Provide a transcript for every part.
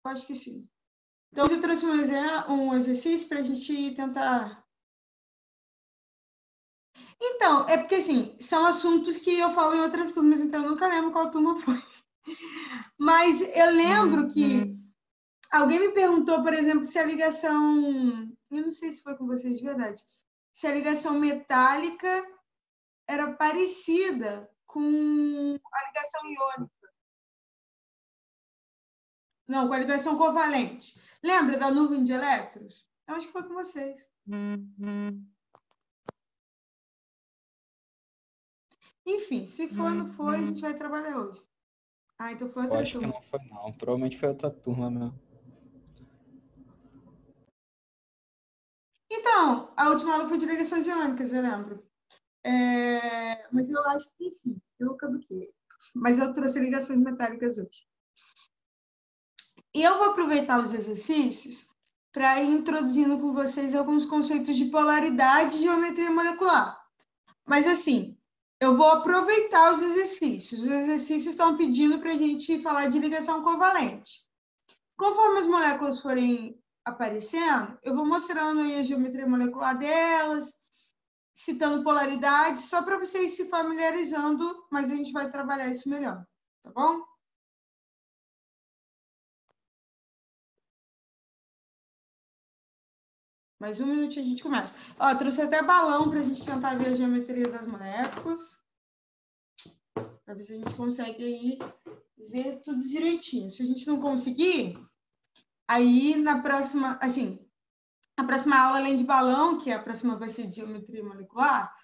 Eu acho que sim. Então, eu trouxe um exercício para a gente tentar... Então, é porque, assim, são assuntos que eu falo em outras turmas, então eu nunca lembro qual turma foi. Mas eu lembro que alguém me perguntou, por exemplo, se a ligação... Eu não sei se foi com vocês de verdade. Se a ligação metálica era parecida com a ligação iônica. Não, com a ligação covalente. Lembra da nuvem de elétrons? Eu acho que foi com vocês. Enfim, se for, não foi, a gente vai trabalhar hoje. Ah, então foi Eu outra acho que turma. não foi, não. Provavelmente foi outra turma mesmo. Então, a última aula foi de ligações iônicas, eu lembro. Mas eu acho que, enfim, eu caduquei. Mas eu trouxe ligações metálicas hoje. E eu vou aproveitar os exercícios para ir introduzindo com vocês alguns conceitos de polaridade e geometria molecular. Mas, assim, eu vou aproveitar os exercícios. Os exercícios estão pedindo para a gente falar de ligação covalente. Conforme as moléculas forem aparecendo, eu vou mostrando aí a geometria molecular delas, citando polaridade, só para vocês se familiarizando, mas a gente vai trabalhar isso melhor, tá bom? Mais um minutinho a gente começa. Ó, trouxe até balão para a gente tentar ver a geometria das moléculas, para ver se a gente consegue aí ver tudo direitinho. Se a gente não conseguir, aí na próxima, assim, a próxima aula, além de balão, que a próxima vai ser de geometria molecular,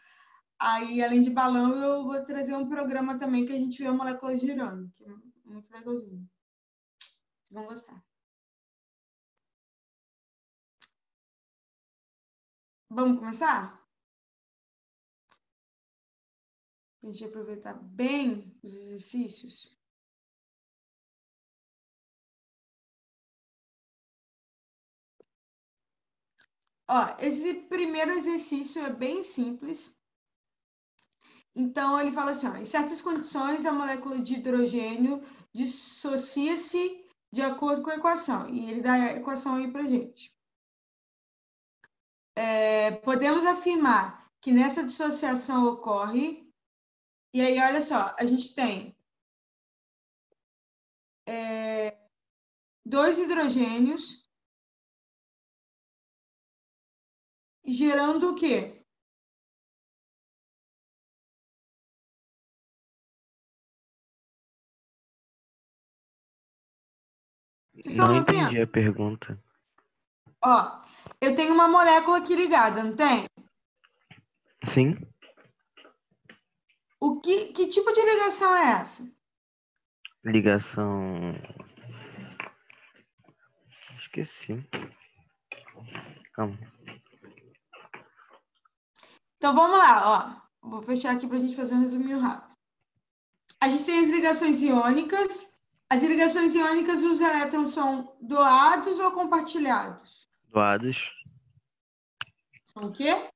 aí, além de balão, eu vou trazer um programa também que a gente vê a molécula girando, que é muito legalzinho. Vocês vão gostar. Vamos começar? Para a gente aproveitar bem os exercícios. Ó, esse primeiro exercício é bem simples. Então, ele fala assim, ó, em certas condições, a molécula de hidrogênio dissocia-se de acordo com a equação. E ele dá a equação aí para gente. Podemos afirmar que nessa dissociação ocorre... E aí, olha só, a gente tem dois hidrogênios gerando o quê? Vocês estão Não me vendo? entendi a pergunta. Ó, eu tenho uma molécula aqui ligada, não tem? Sim? Que tipo de ligação é essa? Ligação... Esqueci. Calma. Então, vamos lá, ó. Vou fechar aqui para a gente fazer um resuminho rápido. A gente tem as ligações iônicas. As ligações iônicas, os elétrons são doados ou compartilhados? Doados. São o quê?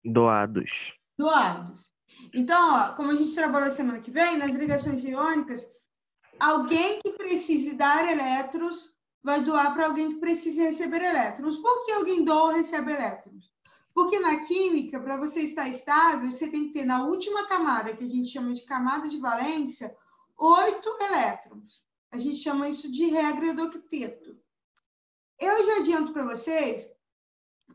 Doados. Doados. Então, ó, como a gente trabalha semana que vem, nas ligações iônicas, alguém que precise dar elétrons vai doar para alguém que precise receber elétrons. Por que alguém doa ou recebe elétrons? Porque na química, para você estar estável, você tem que ter na última camada, que a gente chama de camada de valência, 8 elétrons. A gente chama isso de regra do octeto. Eu já adianto para vocês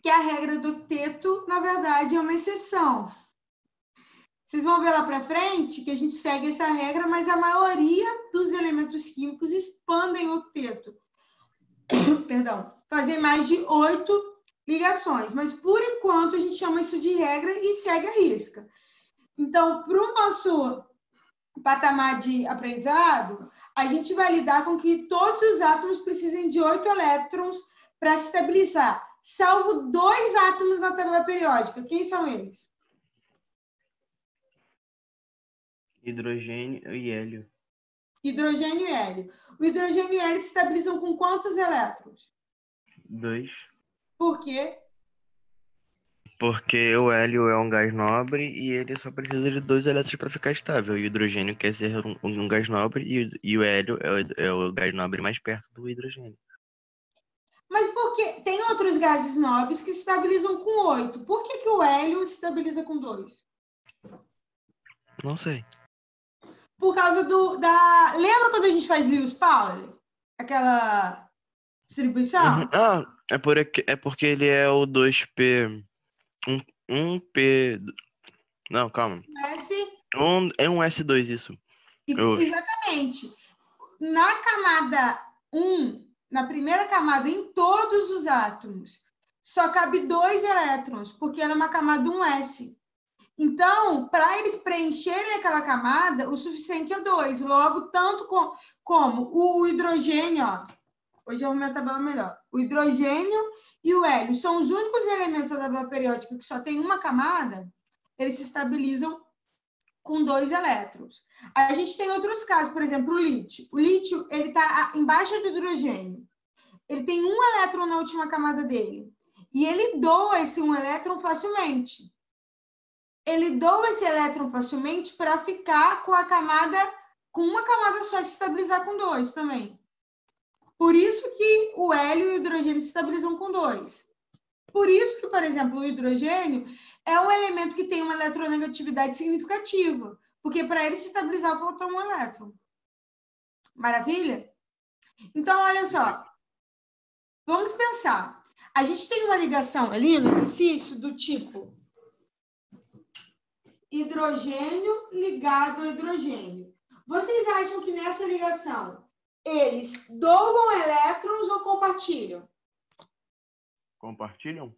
que a regra do octeto, na verdade, é uma exceção. Vocês vão ver lá para frente que a gente segue essa regra, mas a maioria dos elementos químicos expandem o octeto. Perdão, fazem mais de 8 ligações, mas por enquanto a gente chama isso de regra e segue a risca. Então, para o nosso patamar de aprendizado, a gente vai lidar com que todos os átomos precisem de 8 elétrons para se estabilizar, salvo 2 átomos na tabela periódica. Quem são eles? Hidrogênio e hélio. Hidrogênio e hélio. O hidrogênio e hélio se estabilizam com quantos elétrons? 2. Por quê? Porque o hélio é um gás nobre e ele só precisa de 2 elétrons para ficar estável. O hidrogênio quer ser um gás nobre e o hélio é o gás nobre mais perto do hidrogênio. gases nobres que se estabilizam com 8. Por que o hélio se estabiliza com 2? Não sei. Por causa Lembra quando a gente faz Lewis-Pauli? Aquela distribuição? Ah, é porque ele é o 2P. 1P. Não, calma. S, É um S2, isso. exatamente. Na camada 1, na primeira camada, em todos os átomos, só cabe 2 elétrons, porque ela é uma camada 1s. Então, para eles preencherem aquela camada, o suficiente é 2. Logo, tanto como o hidrogênio, ó, hoje eu arrumei a tabela melhor, o hidrogênio e o hélio são os únicos elementos da tabela periódica que só tem uma camada, eles se estabilizam com 2 elétrons. A gente tem outros casos, por exemplo, o lítio. O lítio, ele está embaixo do hidrogênio. Ele tem 1 elétron na última camada dele. E ele doa esse 1 elétron facilmente. Ele doa esse elétron facilmente para ficar com uma camada só, se estabilizar com 2 também. Por isso que o hélio e o hidrogênio se estabilizam com 2. Por isso que, por exemplo, o hidrogênio é um elemento que tem uma eletronegatividade significativa, porque para ele se estabilizar falta 1 elétron. Maravilha? Então, olha só. Vamos pensar. A gente tem uma ligação ali no exercício do tipo hidrogênio ligado a hidrogênio. Vocês acham que nessa ligação eles doam elétrons ou compartilham? Compartilham?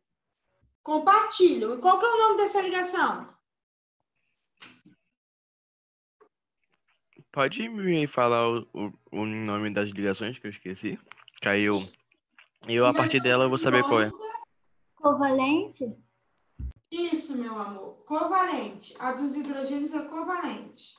Compartilham. E qual que é o nome dessa ligação? Pode me falar o nome das ligações que eu esqueci? Que aí a partir dela, eu vou saber qual é. Covalente? Isso, meu amor. Covalente. A dos hidrogênios é covalente.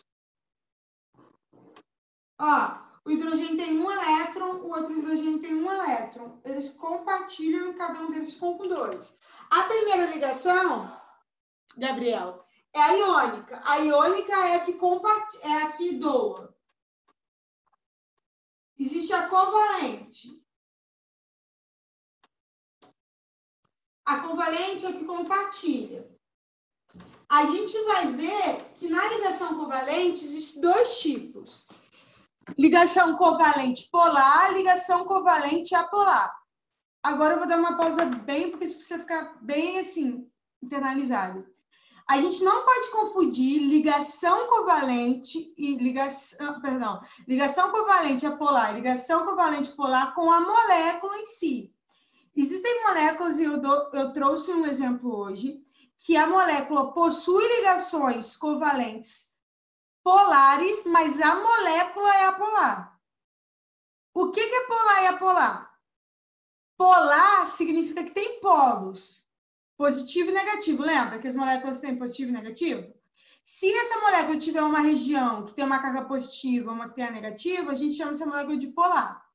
Ó, o hidrogênio tem 1 elétron, o outro hidrogênio tem 1 elétron. Eles compartilham e cada um deles ficam com 2. A primeira ligação, Gabriel, é a iônica. A iônica é a que doa. Existe a covalente. A covalente é a que compartilha. A gente vai ver que na ligação covalente existem 2 tipos. Ligação covalente polar, ligação covalente apolar. Agora eu vou dar uma pausa bem, porque isso precisa ficar bem assim, internalizado. A gente não pode confundir ligação covalente e ligação covalente apolar, ligação covalente polar com a molécula em si. Existem moléculas, e eu trouxe um exemplo hoje, que a molécula possui ligações covalentes polares, mas a molécula é apolar. O que é polar e apolar? Polar significa que tem polos, positivo e negativo. Lembra que as moléculas têm positivo e negativo? Se essa molécula tiver uma região que tem uma carga positiva, uma que tem a negativa, a gente chama essa molécula de polar.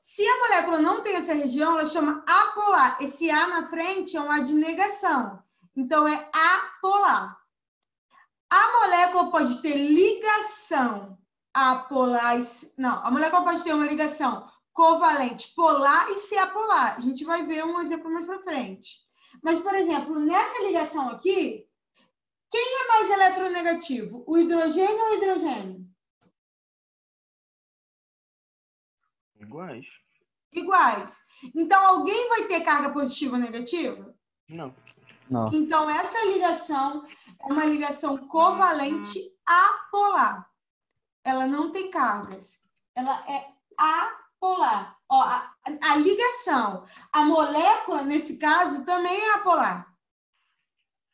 Se a molécula não tem essa região, ela chama apolar. Esse A na frente é um A de negação. Então, é apolar. A molécula pode ter ligação apolar. Não, a molécula pode ter uma ligação covalente polar e ser apolar. A gente vai ver um exemplo mais para frente. Mas, por exemplo, nessa ligação aqui, quem é mais eletronegativo? O hidrogênio ou o hidrogênio? Iguais. Iguais. Então, alguém vai ter carga positiva ou negativa? Não. Não. Então, essa ligação é uma ligação covalente apolar. Ela não tem cargas. Ela é apolar. Ó, a ligação, a molécula, nesse caso, também é apolar.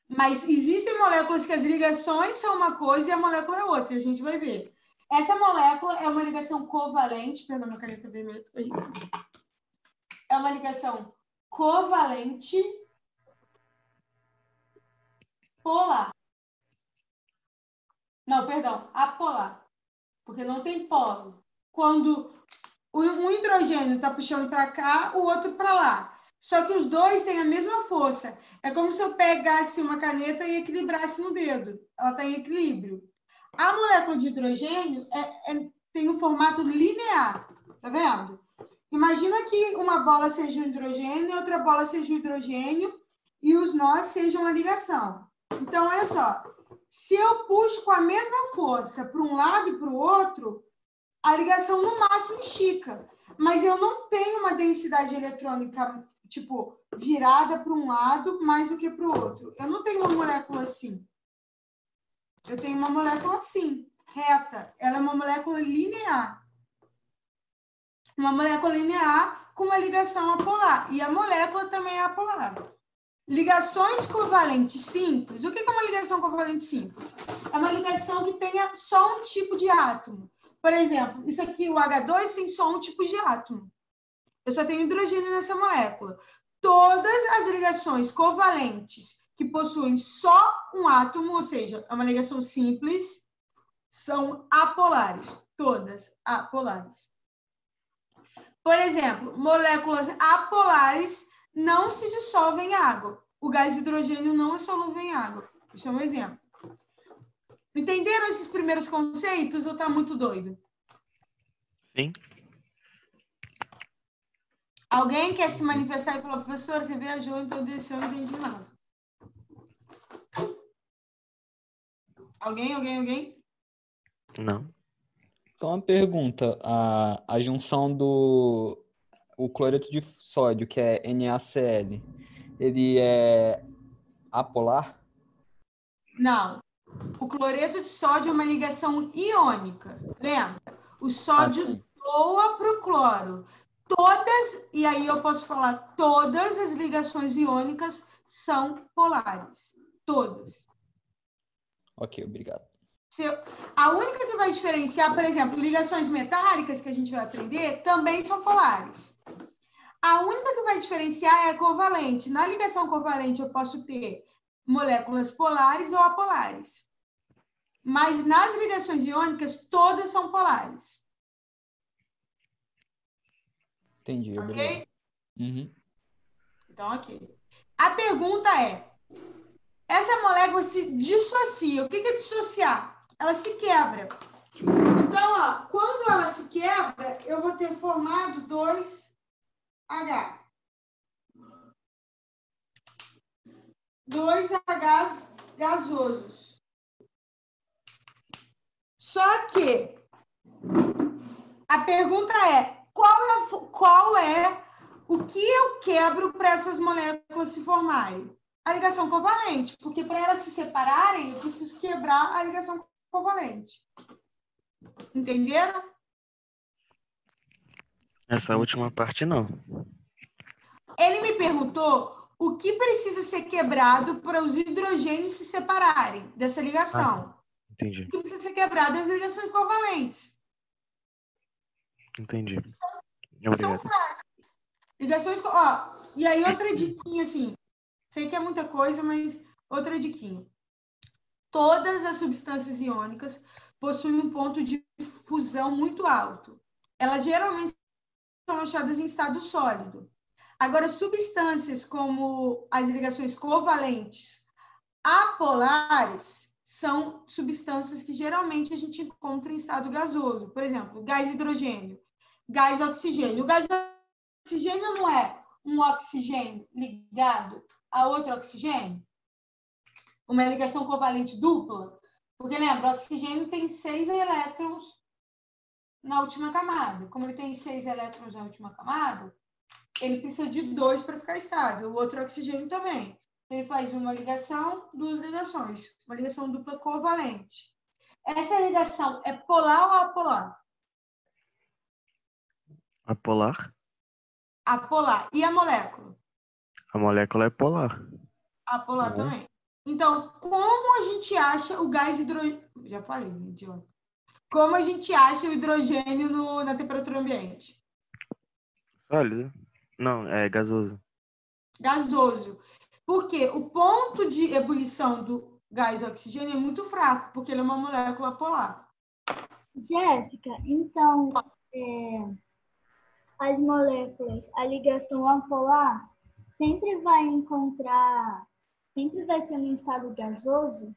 Mas existem moléculas que as ligações são uma coisa e a molécula é outra. A gente vai ver. Essa molécula é uma ligação covalente. Perdão, minha caneta vermelha. É uma ligação covalente polar. Não, perdão, apolar. Porque não tem polo. Quando um hidrogênio está puxando para cá, o outro para lá. Só que os dois têm a mesma força. É como se eu pegasse uma caneta e equilibrasse no dedo. Ela está em equilíbrio. A molécula de hidrogênio tem um formato linear. Tá vendo? Imagina que uma bola seja um hidrogênio e outra bola seja um hidrogênio e os nós sejam uma ligação. Então, olha só, se eu puxo com a mesma força para um lado e para o outro, a ligação no máximo estica. Mas eu não tenho uma densidade eletrônica, tipo, virada para um lado mais do que para o outro. Eu não tenho uma molécula assim. Eu tenho uma molécula assim, reta. Ela é uma molécula linear. Uma molécula linear com uma ligação apolar. E a molécula também é apolar. Ligações covalentes simples. O que é uma ligação covalente simples? É uma ligação que tenha só um tipo de átomo. Por exemplo, isso aqui, o H2, tem só um tipo de átomo. Eu só tenho hidrogênio nessa molécula. Todas as ligações covalentes que possuem só um átomo, ou seja, é uma ligação simples, são apolares. Todas apolares. Por exemplo, moléculas apolares não se dissolvem em água. O gás hidrogênio não é solúvel em água. Isso é um exemplo. Entenderam esses primeiros conceitos ou tá muito doido? Sim. Alguém quer se manifestar e falar, professor, você viajou, então eu não entendi nada. Alguém? Não. Então, uma pergunta. A junção do o cloreto de sódio, que é NaCl, ele é apolar? Não. O cloreto de sódio é uma ligação iônica. Lembra? O sódio doa para o cloro. Todas, e aí eu posso falar, todas as ligações iônicas são polares. Todas. Ok, obrigado. A única que vai diferenciar, por exemplo, ligações metálicas, que a gente vai aprender, também são polares. A única que vai diferenciar é a covalente. Na ligação covalente, eu posso ter moléculas polares ou apolares. Mas nas ligações iônicas, todas são polares. Entendi, obrigado. Ok? Uhum. Então, ok. A pergunta é, essa molécula se dissocia. O que é dissociar? Ela se quebra. Então, ó, quando ela se quebra, eu vou ter formado 2H. 2Hs gasosos. Só que a pergunta é, qual é o que eu quebro para essas moléculas se formarem? A ligação covalente, porque para elas se separarem, eu preciso quebrar a ligação covalente. Entenderam? Essa última parte não. Ele me perguntou o que precisa ser quebrado para os hidrogênios se separarem dessa ligação. Entendi. O que precisa ser quebrado é as ligações covalentes. Entendi. São Obrigado. fracas. Ligações... Ó, e aí outra diquinha, assim. Sei que é muita coisa, mas outra diquinha. Todas as substâncias iônicas possuem um ponto de fusão muito alto. Elas geralmente são achadas em estado sólido. Agora, substâncias como as ligações covalentes apolares são substâncias que geralmente a gente encontra em estado gasoso. Por exemplo, gás hidrogênio, gás oxigênio. O gás oxigênio não é um oxigênio ligado a outro oxigênio? Uma ligação covalente dupla? Porque, lembra, o oxigênio tem 6 elétrons na última camada. Como ele tem 6 elétrons na última camada, ele precisa de 2 para ficar estável. O outro oxigênio também. Ele faz uma ligação, 2 ligações. Uma ligação dupla covalente. Essa ligação é polar ou apolar? Apolar? Apolar. E a molécula? A molécula é polar. Apolar Não é? também. Então, como a gente acha o gás hidrogênio... Já falei, né, idiota? Como a gente acha o hidrogênio na temperatura ambiente? Sólido? Não, é gasoso. Gasoso. Porque o ponto de ebulição do gás oxigênio é muito fraco, porque ele é uma molécula polar. Jéssica, então, as moléculas, a ligação apolar sempre vai ser no estado gasoso?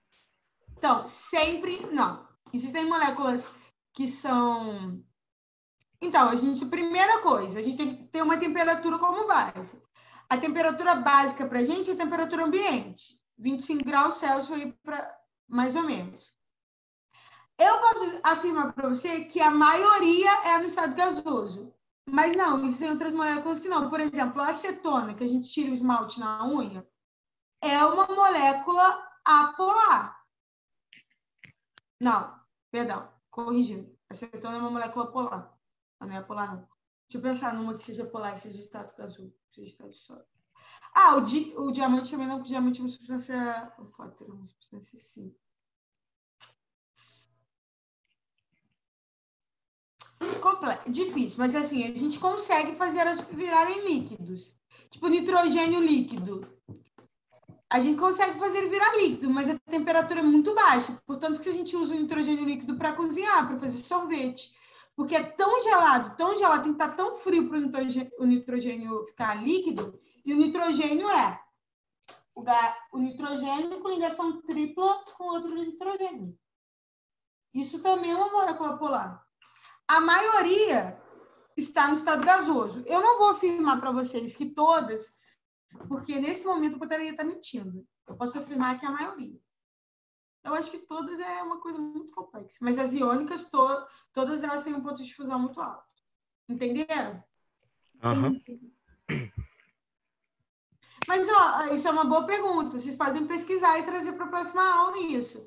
Então, sempre não. Existem moléculas que são Então, primeira coisa, a gente tem que ter uma temperatura como base. A temperatura básica para a gente é a temperatura ambiente, 25 graus Celsius aí mais ou menos. Eu posso afirmar para você que a maioria é no estado gasoso. Mas não, existem outras moléculas que não. Por exemplo, a acetona, que a gente tira o esmalte na unha, é uma molécula apolar. Não, perdão, corrigindo. A acetona é uma molécula polar. Não é polar, não. Deixa eu pensar numa que seja polar, seja estado gasoso, seja estado sólido. O diamante também não, porque o diamante é uma substância... Pode ter uma substância sim. Difícil, mas assim, a gente consegue fazer elas virarem líquidos. Tipo nitrogênio líquido. A gente consegue fazer ele virar líquido, mas a temperatura é muito baixa. Portanto, que a gente usa o nitrogênio líquido para cozinhar, para fazer sorvete. Porque é tão gelado, tem que estar tão frio para o nitrogênio ficar líquido, e o nitrogênio é o nitrogênio com ligação tripla com outro nitrogênio. Isso também é uma molécula polar. A maioria está no estado gasoso. Eu não vou afirmar para vocês que todas, porque nesse momento eu poderia estar mentindo. Eu posso afirmar que a maioria. Eu acho que todas é uma coisa muito complexa. Mas as iônicas, todas elas têm um ponto de fusão muito alto. Entenderam? Aham. Mas, ó, isso é uma boa pergunta. Vocês podem pesquisar e trazer para a próxima aula isso.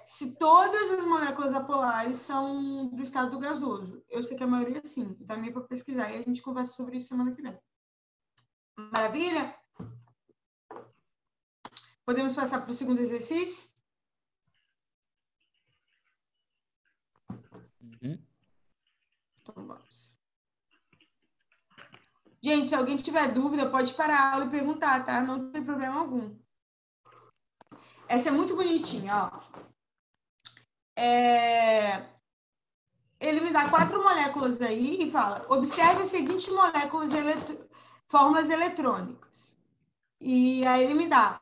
Se todas as moléculas apolares são do estado gasoso. Eu sei que a maioria sim. Também vou pesquisar e a gente conversa sobre isso semana que vem. Maravilha? Podemos passar para o segundo exercício? Uhum. Então, vamos. Gente, se alguém tiver dúvida, pode parar a aula e perguntar, tá? Não tem problema algum. Essa é muito bonitinha, ó. Ele me dá 4 moléculas aí e fala, observe as seguintes moléculas, fórmulas eletrônicas. E aí ele me dá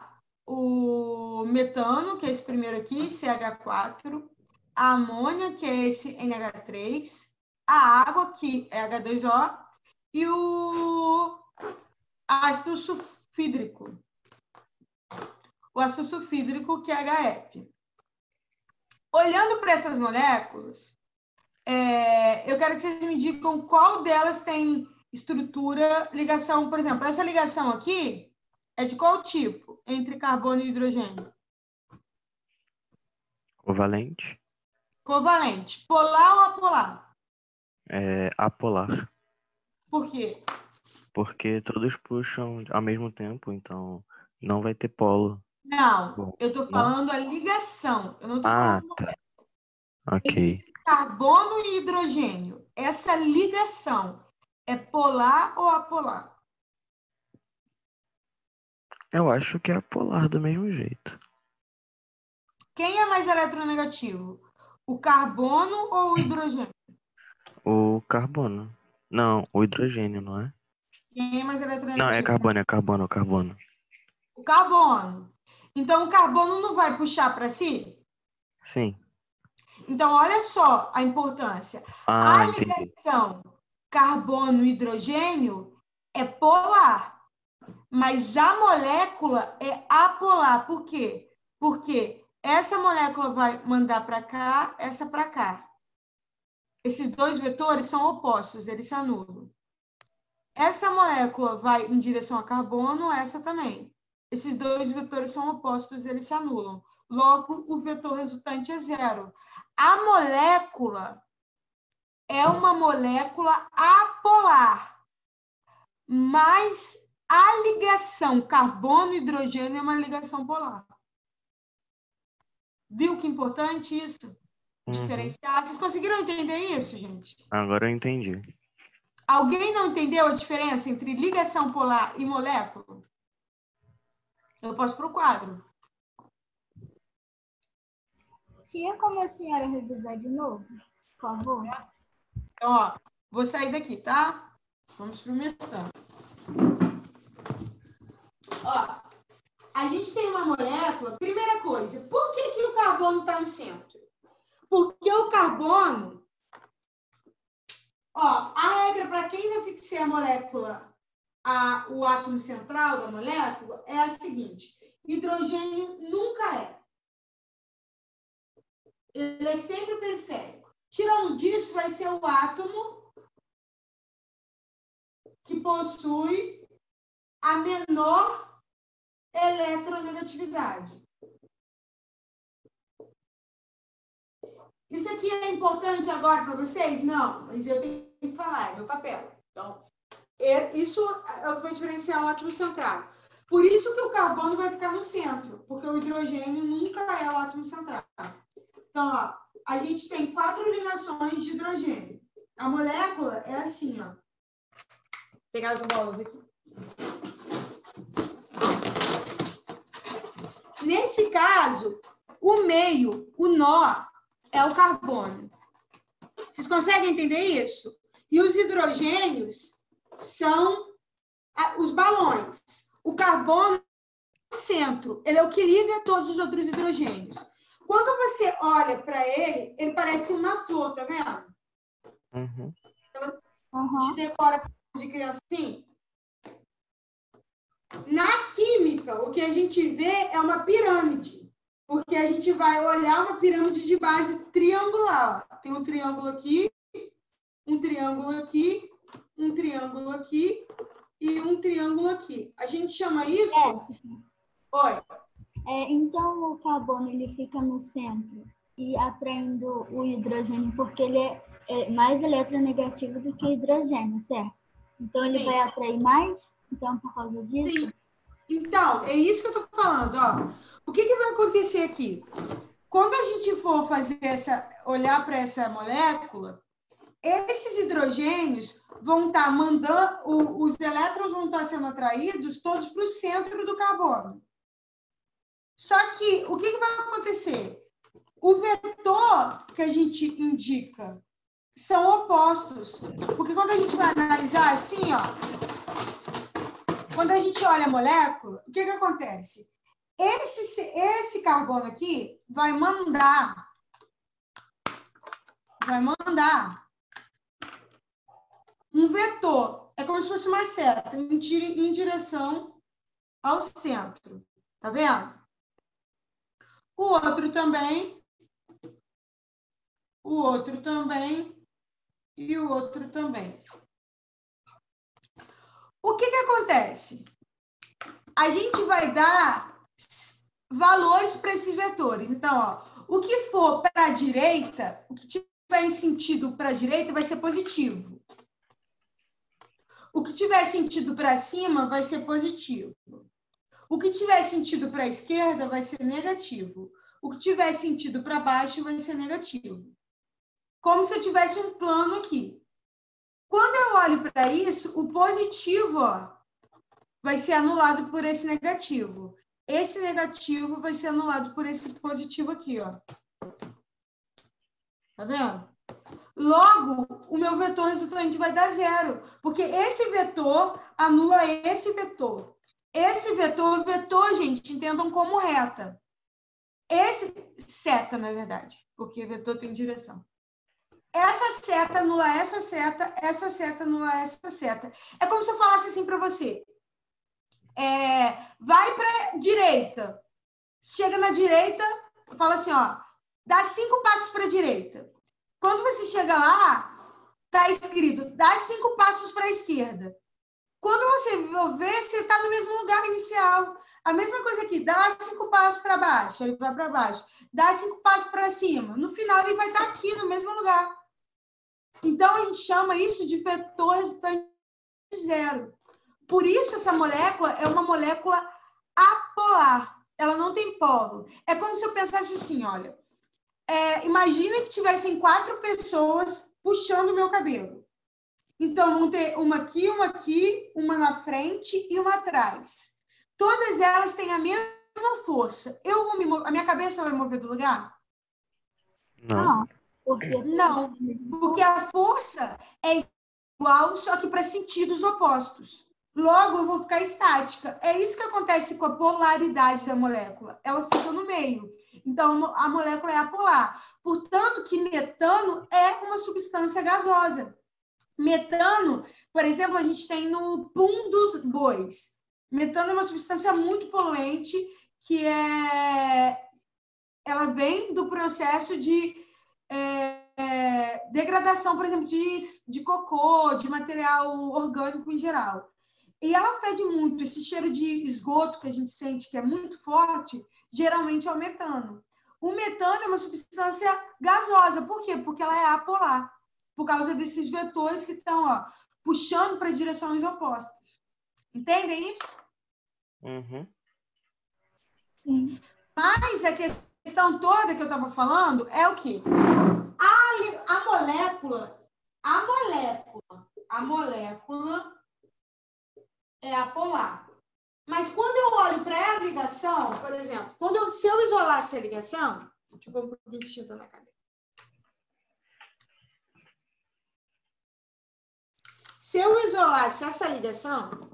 o metano, que é esse primeiro aqui, CH4, a amônia, que é esse NH3, a água, que é H2O, e o ácido sulfídrico. O ácido sulfídrico, que é HF. Olhando para essas moléculas, eu quero que vocês me digam qual delas tem estrutura, ligação, por exemplo, essa ligação aqui é de qual tipo entre carbono e hidrogênio? Covalente. Covalente. Polar ou apolar? Apolar. Por quê? Porque todos puxam ao mesmo tempo, então não vai ter polo. Não, eu estou falando a ligação. Eu não estou falando tá. Ok. carbono e hidrogênio. Essa ligação é polar ou apolar? Eu acho que é apolar do mesmo jeito. Quem é mais eletronegativo? O carbono ou o hidrogênio? O carbono. Não, o hidrogênio, não é? Quem é mais eletronegativo? Não, é carbono. O carbono. Então, o carbono não vai puxar para si? Sim. Então, olha só a importância. A ligação carbono-hidrogênio é polar, mas a molécula é apolar. Por quê? Porque essa molécula vai mandar para cá, essa para cá. Esses dois vetores são opostos, eles se anulam. Essa molécula vai em direção a carbono, essa também. Esses dois vetores são opostos, eles se anulam. Logo, o vetor resultante é zero. A molécula é uma molécula apolar, mas a ligação carbono-hidrogênio é uma ligação polar. Viu que importante isso? Diferenciar. Vocês conseguiram entender isso, gente? Agora eu entendi. Alguém não entendeu a diferença entre ligação polar e molécula? Eu posso para o quadro. Tinha como a senhora revisar de novo, por favor? Então, ó, vou sair daqui, tá? Vamos pro metano. Ó, a gente tem uma molécula. Primeira coisa, por que o carbono está no centro? Porque o carbono Ó, a regra para quem vai fixar a molécula, o átomo central da molécula, é a seguinte: hidrogênio nunca é. Ele é sempre periférico. Tirando disso, vai ser o átomo que possui a menor eletronegatividade. Isso aqui é importante agora para vocês? Não, mas eu tenho que falar, é meu papel. Então, isso é o que vai diferenciar o átomo central. Por isso que o carbono vai ficar no centro, porque o hidrogênio nunca é o átomo central. Então, ó, a gente tem 4 ligações de hidrogênio. A molécula é assim, ó. Vou pegar as bolas aqui. Nesse caso, o meio, o nó, é o carbono. Vocês conseguem entender isso? E os hidrogênios são os balões. O carbono é o centro. Ele é o que liga todos os outros hidrogênios. Quando você olha para ele, ele parece uma flor, tá vendo? Uhum. A gente decora de criança assim. Na química, o que a gente vê é uma pirâmide. Porque a gente vai olhar uma pirâmide de base triangular. Tem um triângulo aqui, um triângulo aqui, um triângulo aqui e um triângulo aqui. A gente chama isso... Oi. Então, o carbono ele fica no centro e atraindo o hidrogênio, porque ele é mais eletronegativo do que o hidrogênio, certo? Então, ele vai atrair mais? Então, por causa disso? Sim. Então, é isso que eu estou falando. Ó. O que vai acontecer aqui? Quando a gente for fazer olhar para essa molécula, esses hidrogênios vão estar mandando, os elétrons vão estar sendo atraídos todos para o centro do carbono. Só que o que vai acontecer? O vetor que a gente indica são opostos. Porque quando a gente vai analisar assim, ó, quando a gente olha a molécula, o que acontece? Esse carbono aqui vai mandar um vetor. É como se fosse uma seta em direção ao centro. Tá vendo? O outro também. O outro também. E o outro também. O que acontece? A gente vai dar valores para esses vetores. Então, ó, o que for para a direita, o que tiver em sentido para a direita vai ser positivo. O que tiver sentido para cima vai ser positivo. O que tiver sentido para a esquerda vai ser negativo. O que tiver sentido para baixo vai ser negativo. Como se eu tivesse um plano aqui. Quando eu olho para isso, o positivo, ó, vai ser anulado por esse negativo. Esse negativo vai ser anulado por esse positivo aqui, ó. Tá vendo? Logo, o meu vetor resultante vai dar 0, porque esse vetor anula esse vetor. Esse vetor, gente, entendam como reta. Seta, na verdade, porque vetor tem direção. Essa seta anula essa seta anula essa seta. É como se eu falasse assim para você. Vai para a direita. Chega na direita, fala assim, ó, dá 5 passos para a direita. Quando você chega lá, tá escrito, dá 5 passos para a esquerda. Quando você vê, você está no mesmo lugar inicial. A mesma coisa aqui, dá 5 passos para baixo, ele vai para baixo. Dá 5 passos para cima. No final, ele vai estar aqui, no mesmo lugar. Então, a gente chama isso de vetor resultante 0. Por isso, essa molécula é uma molécula apolar. Ela não tem polo. É como se eu pensasse assim, olha. Imagina que tivessem 4 pessoas puxando o meu cabelo. Então, vão ter uma aqui, uma na frente e uma atrás. Todas elas têm a mesma força. A minha cabeça vai mover do lugar? Não. Não, porque a força é igual, só que para sentidos opostos. Logo, eu vou ficar estática. É isso que acontece com a polaridade da molécula. Ela fica no meio. Então, a molécula é apolar. Portanto, que metano é uma substância gasosa. Metano, por exemplo, a gente tem no pum dos bois. Metano é uma substância muito poluente que ela vem do processo de degradação, por exemplo, de cocô, de material orgânico em geral. E ela fede muito. Esse cheiro de esgoto que a gente sente, que é muito forte, geralmente é o metano. O metano é uma substância gasosa. Por quê? Porque ela é apolar, por causa desses vetores que estão puxando para direções opostas. Entendem isso? Uhum. Sim. Mas a questão toda que eu estava falando é o quê? A molécula é apolar. Mas quando eu olho para a ligação, por exemplo, se eu isolasse a ligação, deixa eu pôr um pouquinho de tinta na cadeira. Se eu isolasse essa ligação,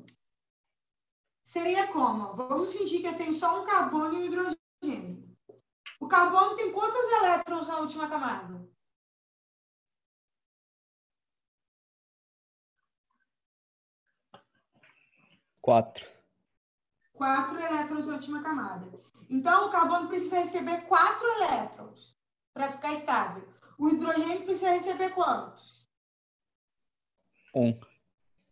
seria como? Vamos fingir que eu tenho só um carbono e um hidrogênio. O carbono tem quantos elétrons na última camada? 4. 4 elétrons na última camada. Então, o carbono precisa receber 4 elétrons para ficar estável. O hidrogênio precisa receber quantos? 1.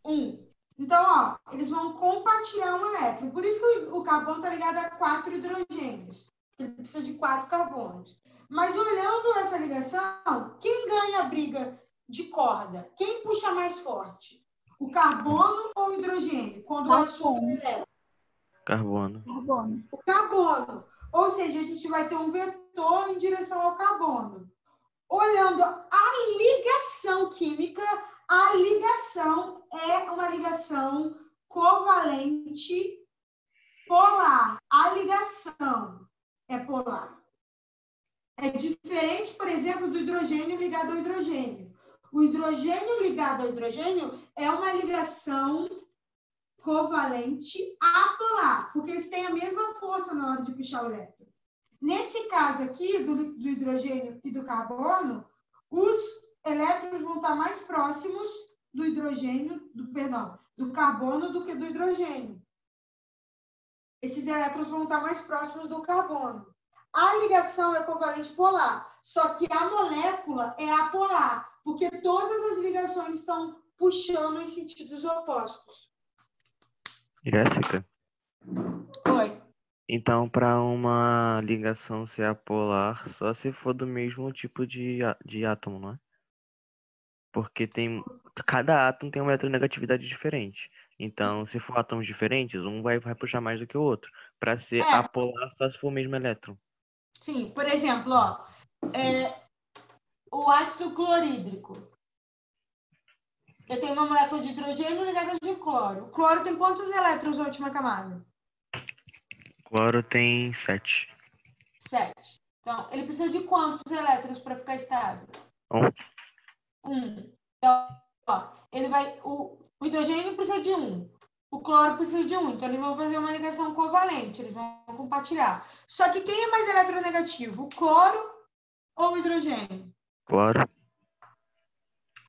1. Então, eles vão compartilhar um elétron. Por isso que o carbono está ligado a 4 hidrogênios. Ele precisa de 4 carbonos. Mas olhando essa ligação, quem ganha a briga de corda? Quem puxa mais forte? O carbono ou o hidrogênio? Quando é superelétrico? Carbono. Carbono. O carbono. Ou seja, a gente vai ter um vetor em direção ao carbono. Olhando a ligação química, a ligação é uma ligação covalente polar. A ligação é polar. É diferente, por exemplo, do hidrogênio ligado ao hidrogênio. O hidrogênio ligado ao hidrogênio é uma ligação covalente apolar, porque eles têm a mesma força na hora de puxar o elétron. Nesse caso aqui, do hidrogênio e do carbono, os elétrons vão estar mais próximos do do carbono do que do hidrogênio. Esses elétrons vão estar mais próximos do carbono. A ligação é covalente polar, só que a molécula é apolar, porque todas as ligações estão puxando em sentidos opostos. Jéssica? Oi. Então, para uma ligação ser apolar, só se for do mesmo tipo de átomo, não é? Porque cada átomo tem uma eletronegatividade diferente. Então, se for átomos diferentes, um vai puxar mais do que o outro. Para ser apolar, só se for o mesmo elétron. Sim, por exemplo, o ácido clorídrico. Eu tenho uma molécula de hidrogênio ligada de cloro. O cloro tem quantos elétrons na última camada? Cloro tem 7. 7. Então, ele precisa de quantos elétrons para ficar estável? 1. Então, o hidrogênio precisa de 1. O cloro precisa de 1. Então, eles vão fazer uma ligação covalente. Eles vão compartilhar. Só que quem é mais eletronegativo? O cloro ou o hidrogênio? Cloro.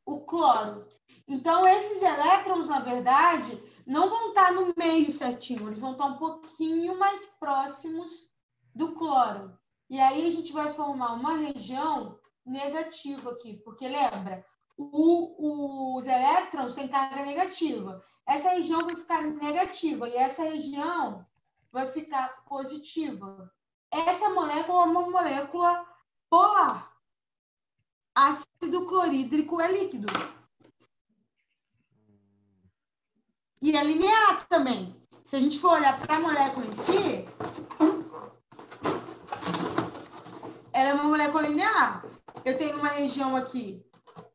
O cloro. Então, esses elétrons, na verdade, não vão estar no meio certinho. Eles vão estar um pouquinho mais próximos do cloro. E aí, a gente vai formar uma região negativa aqui. Porque, lembra, os elétrons têm carga negativa. Essa região vai ficar negativa e essa região vai ficar positiva. Essa molécula é uma molécula polar. Ácido clorídrico é líquido. E é linear também. Se a gente for olhar para a molécula em si, ela é uma molécula linear. Eu tenho uma região aqui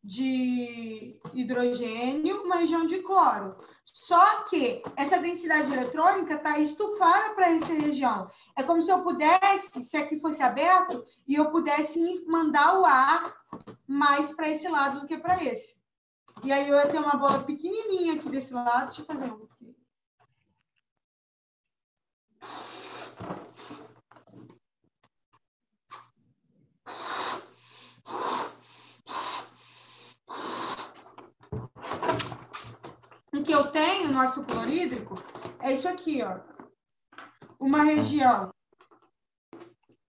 de hidrogênio, uma região de cloro. Só que essa densidade eletrônica está estufada para essa região. É como se eu pudesse, se aqui fosse aberto, e eu pudesse mandar o ar mais para esse lado do que para esse. E aí eu ia ter uma bola pequenininha aqui desse lado. Deixa eu fazer um aqui. O que eu tenho no ácido clorídrico é isso aqui, ó. Uma região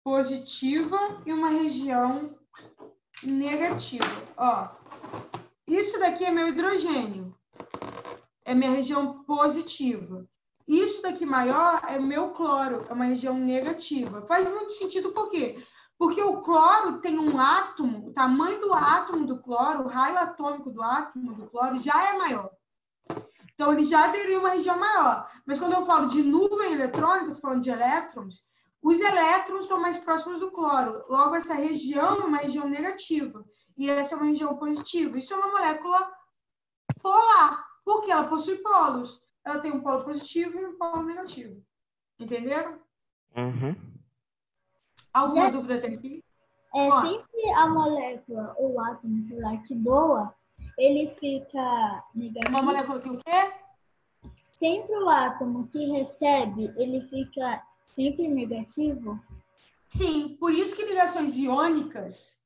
positiva e uma região negativa. Ó, isso daqui é meu hidrogênio. É minha região positiva. Isso daqui maior é meu cloro, é uma região negativa. Faz muito sentido, por quê? Porque o cloro tem um átomo, o tamanho do átomo do cloro, o raio atômico do átomo do cloro já é maior. Então, ele já teria uma região maior. Mas quando eu falo de nuvem eletrônica, eu estou falando de elétrons, os elétrons estão mais próximos do cloro. Logo, essa região é uma região negativa. E essa é uma região positiva. Isso é uma molécula polar, porque ela possui polos. Ela tem um polo positivo e um polo negativo. Entenderam? Uhum. Alguma dúvida tem aqui? Sempre a molécula ou o átomo, sei lá, que doa, ele fica negativo. Uma molécula que o quê? Sempre o átomo que recebe, ele fica sempre negativo? Sim, por isso que ligações iônicas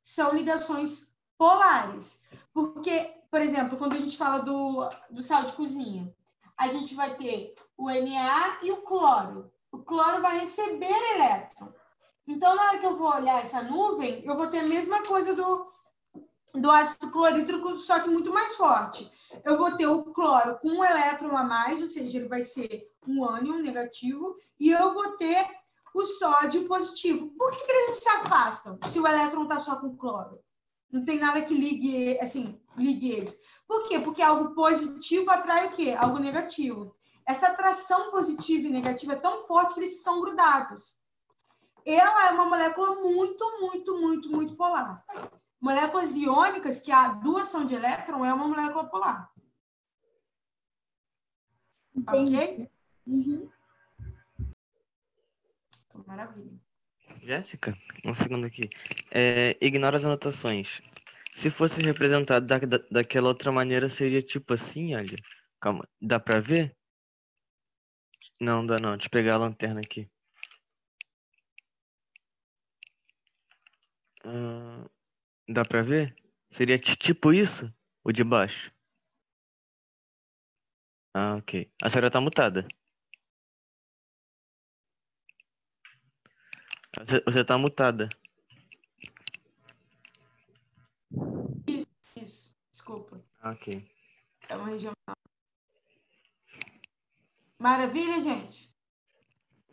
são ligações polares. Porque, por exemplo, quando a gente fala do sal de cozinha, a gente vai ter o Na e o cloro. O cloro vai receber elétron. Então, na hora que eu vou olhar essa nuvem, eu vou ter a mesma coisa do ácido clorídrico, só que muito mais forte. Eu vou ter o cloro com um elétron a mais, ou seja, ele vai ser um ânion negativo, e eu vou ter o sódio positivo. Por que eles não se afastam se o elétron está só com cloro? Não tem nada que ligue eles. Por quê? Porque algo positivo atrai o quê? Algo negativo. Essa atração positiva e negativa é tão forte que eles são grudados. Ela é uma molécula muito polar. Moléculas iônicas, que a doação de elétron é uma molécula polar. Entendi. Ok? Uhum. Então, maravilha. Jéssica, um segundo aqui. Ignora as anotações. Se fosse representado daquela outra maneira, seria tipo assim, olha. Calma, dá pra ver? Não, dá não. Deixa eu pegar a lanterna aqui. Dá pra ver? Seria tipo isso? O de baixo? Ah, ok. A senhora tá mutada. Você tá mutada. Isso. Desculpa. Ok. É uma região. Maravilha, gente?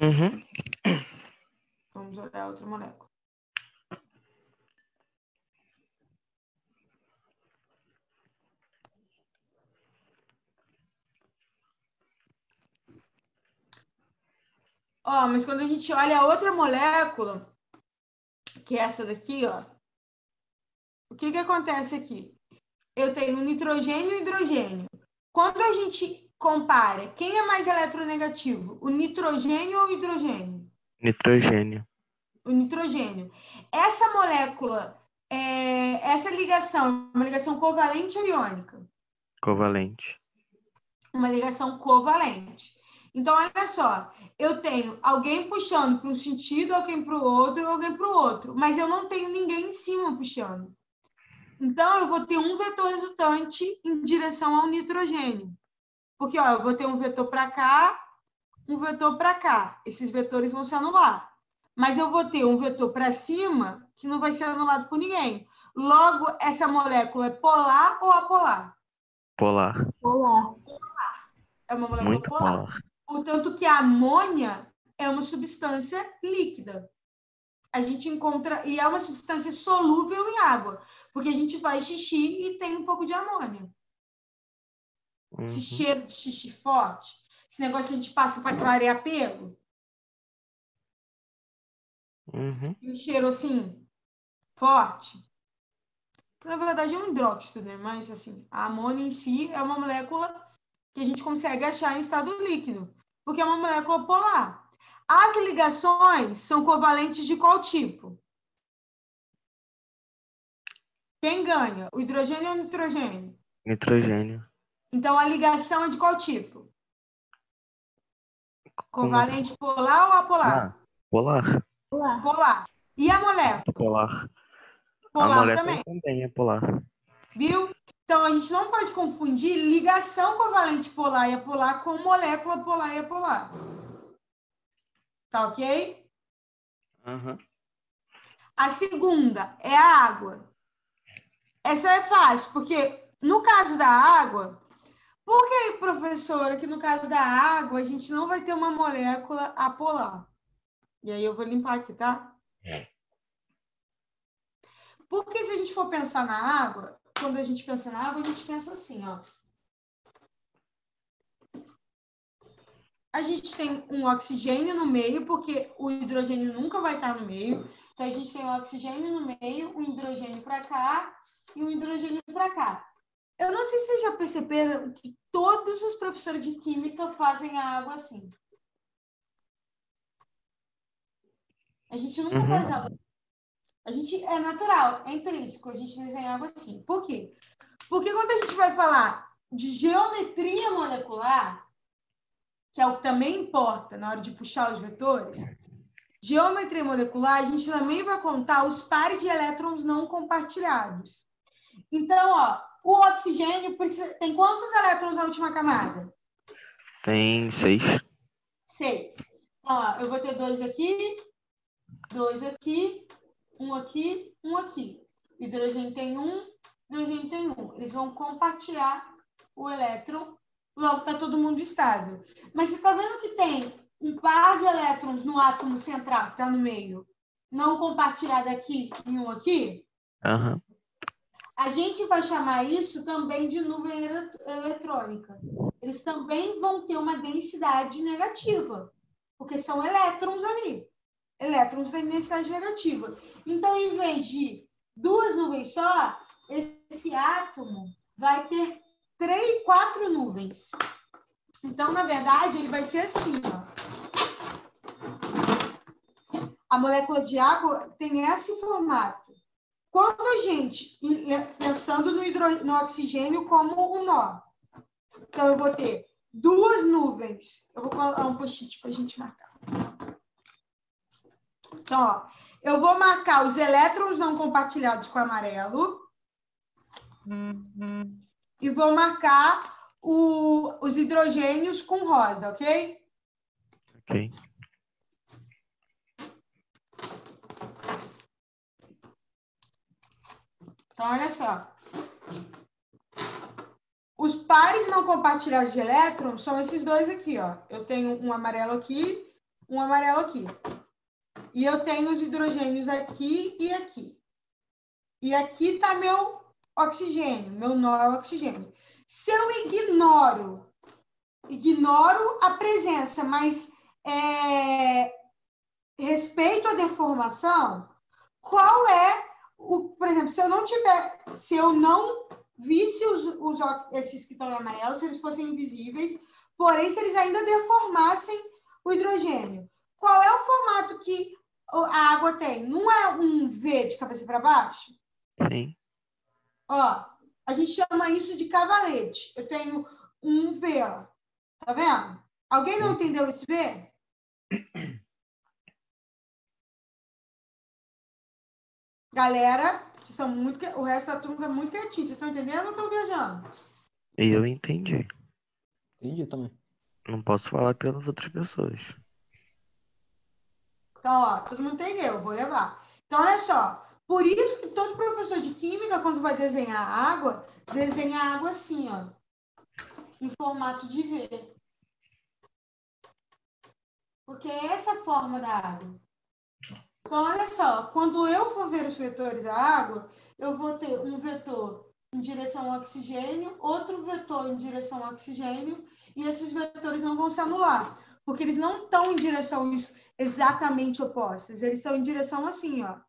Uhum. Vamos olhar outra molécula. Ó, mas quando a gente olha a outra molécula, que é essa daqui, ó, o que acontece aqui? Eu tenho nitrogênio e hidrogênio. Quando a gente compara, quem é mais eletronegativo? O nitrogênio ou o hidrogênio? Nitrogênio. O nitrogênio. Essa molécula, essa ligação, é uma ligação covalente ou iônica? Covalente. Uma ligação covalente. Então, olha só, eu tenho alguém puxando para um sentido, alguém para o outro, mas eu não tenho ninguém em cima puxando. Então, eu vou ter um vetor resultante em direção ao nitrogênio. Porque, ó, eu vou ter um vetor para cá, um vetor para cá. Esses vetores vão se anular. Mas eu vou ter um vetor para cima que não vai ser anulado por ninguém. Logo, essa molécula é polar ou apolar? Polar. Polar. É uma molécula Muito polar. polar. Portanto, que a amônia é uma substância líquida. A gente encontra, e é uma substância solúvel em água, porque a gente faz xixi e tem um pouco de amônia. Esse cheiro de xixi forte, esse negócio que a gente passa para clarear pelo, e um cheiro assim, forte, que na verdade é um hidróxido, né? Mas assim, a amônia em si é uma molécula que a gente consegue achar em estado líquido, porque é uma molécula polar. As ligações são covalentes de qual tipo? Quem ganha? O hidrogênio ou o nitrogênio? Nitrogênio. Então, a ligação é de qual tipo? Como assim? Covalente polar ou apolar? Polar. Polar. Polar. E a molécula? Polar. A Polar molécula também. também é polar. Viu? Então, a gente não pode confundir ligação covalente polar e apolar com molécula polar e apolar. Tá ok? Aham. A segunda é a água. Essa é fácil, porque no caso da água, por que, professora, que no caso da água a gente não vai ter uma molécula apolar? E aí eu vou limpar aqui, tá? Porque se a gente for pensar na água, quando a gente pensa na água, a gente pensa assim, ó. A gente tem um oxigênio no meio, porque o hidrogênio nunca vai estar no meio. Então, a gente tem um oxigênio no meio, um hidrogênio para cá e um hidrogênio para cá. Eu não sei se vocês já perceberam que todos os professores de química fazem a água assim. A gente nunca faz água. A gente é natural, é intrínseco, a gente desenha água assim. Por quê? Porque quando a gente vai falar de geometria molecular, que é o que também importa na hora de puxar os vetores, geometria molecular, a gente também vai contar os pares de elétrons não compartilhados. Então, ó, o oxigênio tem quantos elétrons na última camada? Tem 6. 6. Então, ó, eu vou ter 2 aqui, 2 aqui, 1 aqui, 1 aqui. Hidrogênio tem 1, hidrogênio tem 1. Eles vão compartilhar o elétron, logo está todo mundo estável. Mas você está vendo que tem um par de elétrons no átomo central, que está no meio, não compartilhado aqui e um aqui? Aham. A gente vai chamar isso também de nuvem eletrônica. Eles também vão ter uma densidade negativa, porque são elétrons ali. Elétrons da densidade negativa. Então, em vez de 2 nuvens só, esse átomo vai ter 4 nuvens. Então, na verdade, ele vai ser assim, ó. A molécula de água tem esse formato. Quando a gente, pensando no oxigênio como um nó, então eu vou ter 2 nuvens. Eu vou colocar um post-it para a gente marcar. Então, ó, eu vou marcar os elétrons não compartilhados com amarelo. E vou marcar os hidrogênios com rosa, ok? Ok. Então, olha só. Os pares não compartilhados de elétrons são esses dois aqui, ó. Eu tenho um amarelo aqui, um amarelo aqui. E eu tenho os hidrogênios aqui e aqui. E aqui está meu oxigênio, meu nó é o oxigênio. Se eu ignoro a presença, mas respeito a deformação, qual é por exemplo, se eu não visse esses que estão em amarelo, se eles fossem invisíveis, porém, se eles ainda deformassem o hidrogênio, qual é o formato que a água tem? Não é um V de cabeça para baixo? Sim. Ó, a gente chama isso de cavalete. Eu tenho um V, ó. Tá vendo? Alguém não entendeu esse V? Galera, que são muito, o resto da turma está muito quietinho. Vocês estão entendendo ou estão viajando? Eu entendi. Entendi também. Não posso falar pelas outras pessoas. Então, ó, todo mundo entendeu, eu vou levar. Então, olha só. Por isso que todo professor de química, quando vai desenhar a água, desenha a água assim, ó. Em formato de V. Porque é essa a forma da água. Então, olha só. Quando eu for ver os vetores da água, eu vou ter um vetor em direção ao oxigênio, outro vetor em direção ao oxigênio, e esses vetores não vão se anular. Porque eles não estão em direção exatamente opostas. Eles estão em direção assim, ó.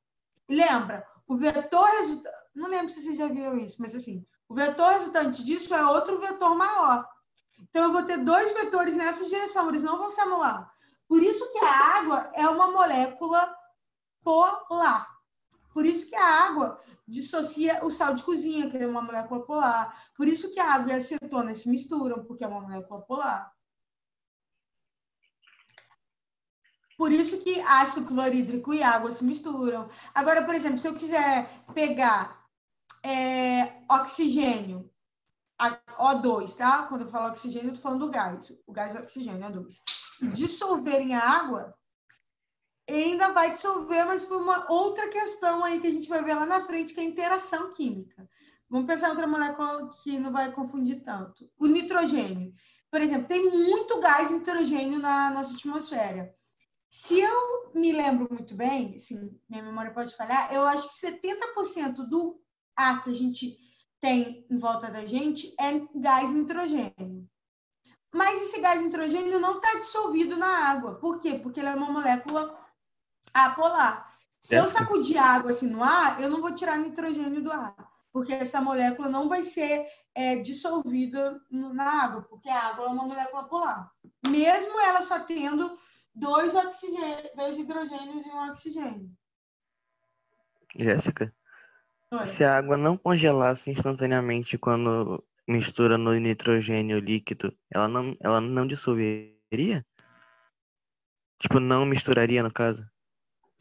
Lembra, o vetor resultante... Não lembro se vocês já viram isso, mas assim, o vetor resultante disso é outro vetor maior. Então, eu vou ter 2 vetores nessa direção, eles não vão se anular. Por isso que a água é uma molécula polar. Por isso que a água dissocia o sal de cozinha, que é uma molécula polar. Por isso que a água e a acetona se misturam, porque é uma molécula polar. Por isso que ácido clorídrico e água se misturam. Agora, por exemplo, se eu quiser pegar oxigênio O2, tá? Quando eu falo oxigênio, eu tô falando do gás. O gás é oxigênio, O2. E dissolverem a água, ainda vai dissolver, mas por uma outra questão aí que a gente vai ver lá na frente, que é a interação química. Vamos pensar em outra molécula que não vai confundir tanto. O nitrogênio. Por exemplo, tem muito gás nitrogênio na nossa atmosfera. Se eu me lembro muito bem, assim, minha memória pode falhar, eu acho que 70% do ar que a gente tem em volta da gente é gás nitrogênio. Mas esse gás nitrogênio não está dissolvido na água. Por quê? Porque ele é uma molécula apolar. Se eu sacudir água assim no ar, eu não vou tirar nitrogênio do ar, porque essa molécula não vai ser dissolvida na água, porque a água é uma molécula polar. Mesmo ela só tendo dois hidrogênios e um oxigênio. Jéssica, Oi. se a água não congelasse instantaneamente quando mistura no nitrogênio líquido, ela não dissolveria? Tipo, não misturaria, no caso?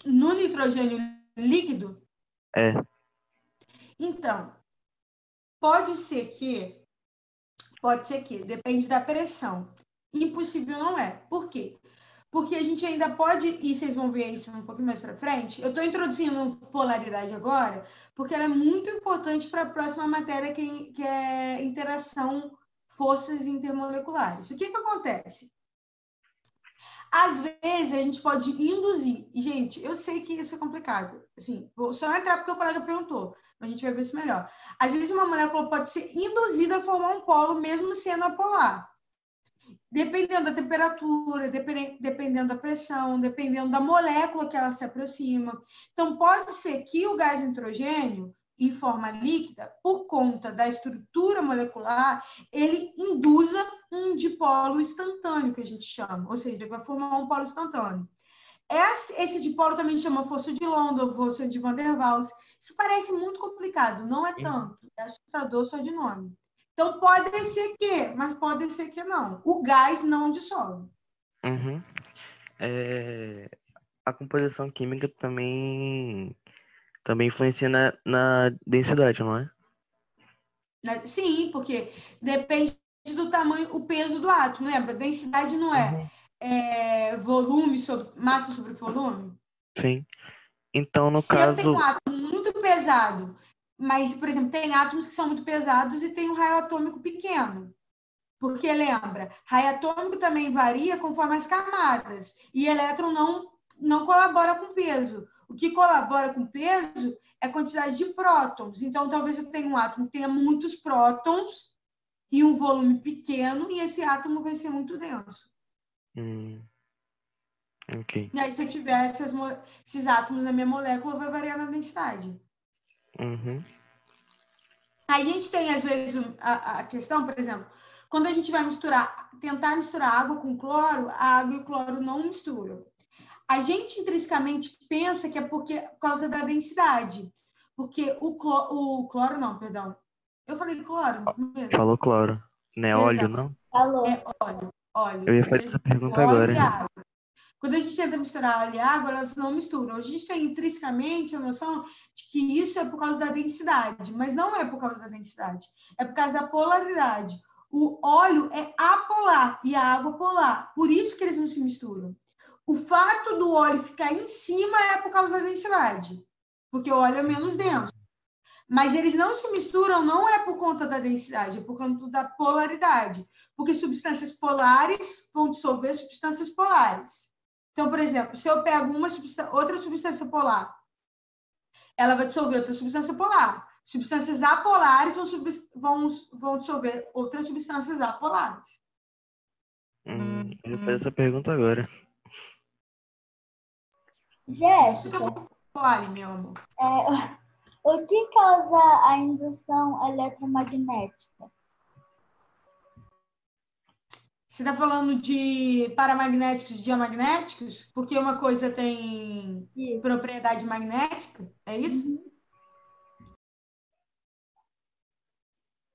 No nitrogênio líquido, É. então, pode ser que, depende da pressão. Impossível não é. Por quê? Porque a gente ainda pode, e vocês vão ver isso um pouquinho mais para frente, eu estou introduzindo polaridade agora, porque ela é muito importante para a próxima matéria, que é interação forças intermoleculares. O que acontece? Às vezes, a gente pode induzir. E, gente, eu sei que isso é complicado. Assim, vou só entrar porque o colega perguntou, mas a gente vai ver isso melhor. Às vezes, uma molécula pode ser induzida a formar um polo, mesmo sendo apolar. Dependendo da temperatura, dependendo da pressão, dependendo da molécula que ela se aproxima. Então, pode ser que o gás nitrogênio, em forma líquida, por conta da estrutura molecular, ele induza um dipolo instantâneo, que a gente chama. Ou seja, ele vai formar um polo instantâneo. Esse dipolo também chama força de London, força de Van der Waals. Isso parece muito complicado, não é tanto. É assustador só de nome. Então, pode ser que, mas pode ser que não. O gás não dissolve. Uhum. A composição química também influencia na densidade, não é? Sim, porque depende do tamanho, o peso do átomo, lembra? Densidade não volume sobre massa sobre volume? Sim. Então, no Se eu tenho um caso... átomo muito pesado, mas, por exemplo, tem átomos que são muito pesados e tem um raio atômico pequeno. Porque, lembra, raio atômico também varia conforme as camadas. E elétron não colabora com peso. O que colabora com peso é a quantidade de prótons. Então, talvez eu tenha um átomo que tenha muitos prótons e um volume pequeno, e esse átomo vai ser muito denso. Ok. E aí, se eu tiver esses átomos na minha molécula, vai variar na densidade. Uhum. A gente tem, às vezes, a questão, por exemplo, quando a gente vai tentar misturar água com cloro, a água e o cloro não misturam. A gente intrinsecamente pensa que é por causa da densidade. Porque o cloro não, perdão. Eu falei cloro no começo? Falou cloro. Não é óleo, não? Falou. É óleo. Eu ia fazer essa pergunta agora. E água. Quando a gente tenta misturar óleo e água, elas não misturam. A gente tem intrinsecamente a noção de que isso é por causa da densidade, mas não é por causa da densidade, é por causa da polaridade. O óleo é apolar e a água polar, por isso que eles não se misturam. O fato do óleo ficar em cima é por causa da densidade, porque o óleo é menos denso. Mas eles não se misturam, não é por conta da densidade, é por conta da polaridade. Porque substâncias polares vão dissolver substâncias polares. Então, por exemplo, se eu pego outra substância polar, ela vai dissolver outra substância polar. Substâncias apolares vão dissolver outras substâncias apolares. Eu vou fazer essa pergunta agora. Jéssica, Fale, meu amor. o que causa a indução eletromagnética? Você está falando de paramagnéticos e diamagnéticos? Porque uma coisa tem propriedade magnética? É isso? Uhum.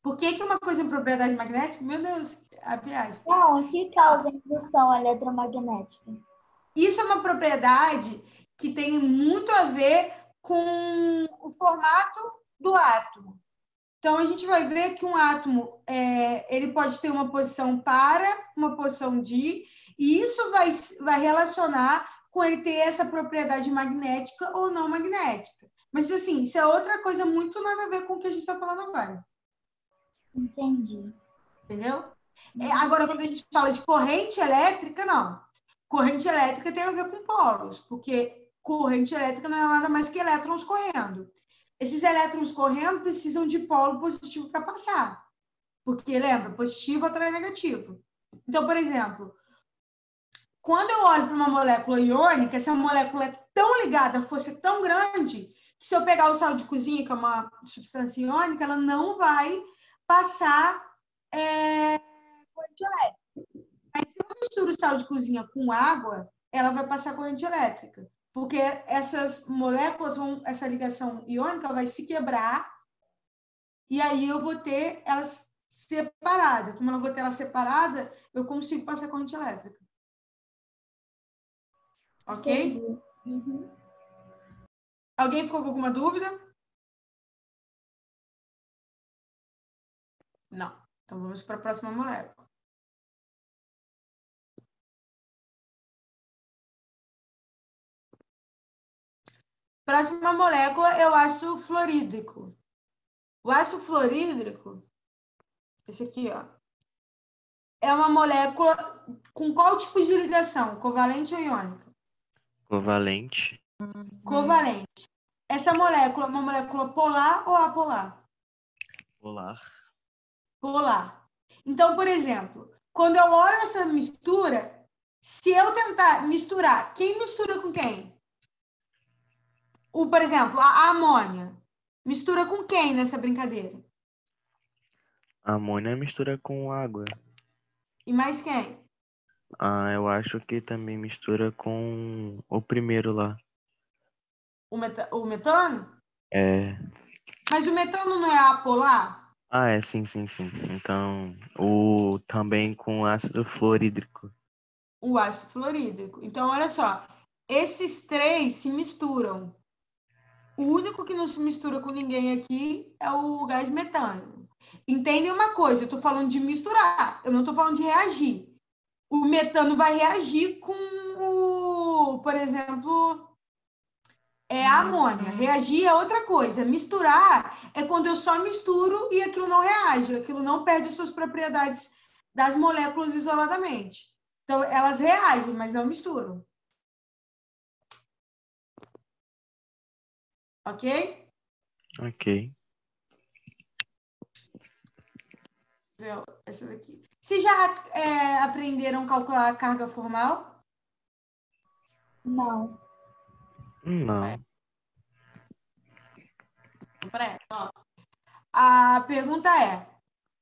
Por que uma coisa tem propriedade magnética? Meu Deus, a viagem. Não, o que causa a indução eletromagnética? Isso é uma propriedade que tem muito a ver com o formato do átomo. Então, a gente vai ver que um átomo ele pode ter uma posição para, uma posição de, e isso vai relacionar com ele ter essa propriedade magnética ou não magnética. Mas, assim, isso é outra coisa muito nada a ver com o que a gente está falando agora. Entendi. Entendeu? Agora, quando a gente fala de corrente elétrica, não. Corrente elétrica tem a ver com polos, porque corrente elétrica não é nada mais que elétrons correndo. Esses elétrons correndo precisam de polo positivo para passar. Porque, lembra, positivo atrai negativo. Então, por exemplo, quando eu olho para uma molécula iônica, essa molécula é tão ligada, a força é tão grande, que se eu pegar o sal de cozinha, que é uma substância iônica, ela não vai passar corrente elétrica. Mas se eu misturo o sal de cozinha com água, ela vai passar corrente elétrica. Porque essas moléculas essa ligação iônica vai se quebrar e aí eu vou ter elas separadas. Como eu não vou ter ela separada, eu consigo passar corrente elétrica. Ok? Uhum. Alguém ficou com alguma dúvida? Não. Então vamos para a próxima molécula. Próxima molécula é o ácido fluorídrico. O ácido fluorídrico, esse aqui, ó, é uma molécula com qual tipo de ligação? Covalente ou iônica? Covalente. Covalente. Essa molécula é uma molécula polar ou apolar? Polar. Polar. Então, por exemplo, quando eu olho essa mistura, se eu tentar misturar, quem mistura com quem? Por exemplo, a amônia. Mistura com quem nessa brincadeira? A amônia mistura com água. E mais quem? Eu acho que também mistura com o primeiro lá. O metano? É. Mas o metano não é apolar? Sim. Então, também com ácido fluorídrico. O ácido fluorídrico. Então, olha só. Esses três se misturam. O único que não se mistura com ninguém aqui é o gás metano. Entendem uma coisa? Eu estou falando de misturar. Eu não estou falando de reagir. O metano vai reagir com por exemplo, a amônia. Reagir é outra coisa. Misturar é quando eu só misturo e aquilo não reage, aquilo não perde suas propriedades das moléculas isoladamente. Então, elas reagem, mas não misturam. Ok? Ok. Essa daqui. Vocês já aprenderam a calcular a carga formal? Não. Não. A pergunta é: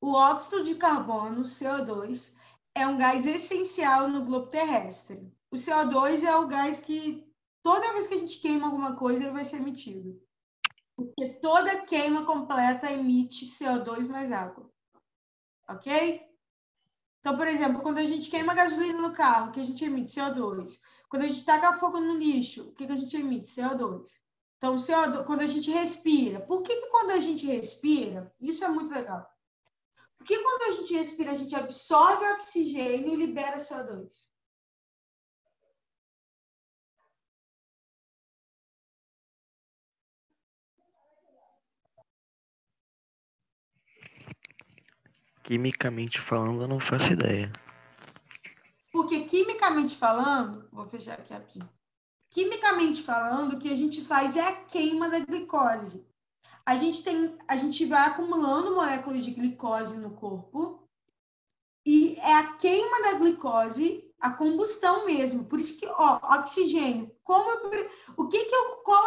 o óxido de carbono, CO2, é um gás essencial no globo terrestre. O CO2 é o gás que, toda vez que a gente queima alguma coisa, ele vai ser emitido. Porque toda queima completa emite CO2 mais água. Ok? Então, por exemplo, quando a gente queima gasolina no carro, o que a gente emite? CO2. Quando a gente taca fogo no lixo, o que a gente emite? CO2. Então, CO2, quando a gente respira. Por que quando a gente respira, isso é muito legal. Porque quando a gente respira, a gente absorve oxigênio e libera CO2. Quimicamente falando, eu não faço ideia. Porque quimicamente falando, vou fechar aqui rapidinho. Quimicamente falando, o que a gente faz é a queima da glicose. A gente vai acumulando moléculas de glicose no corpo e é a queima da glicose, a combustão mesmo. Por isso que, oxigênio. Qual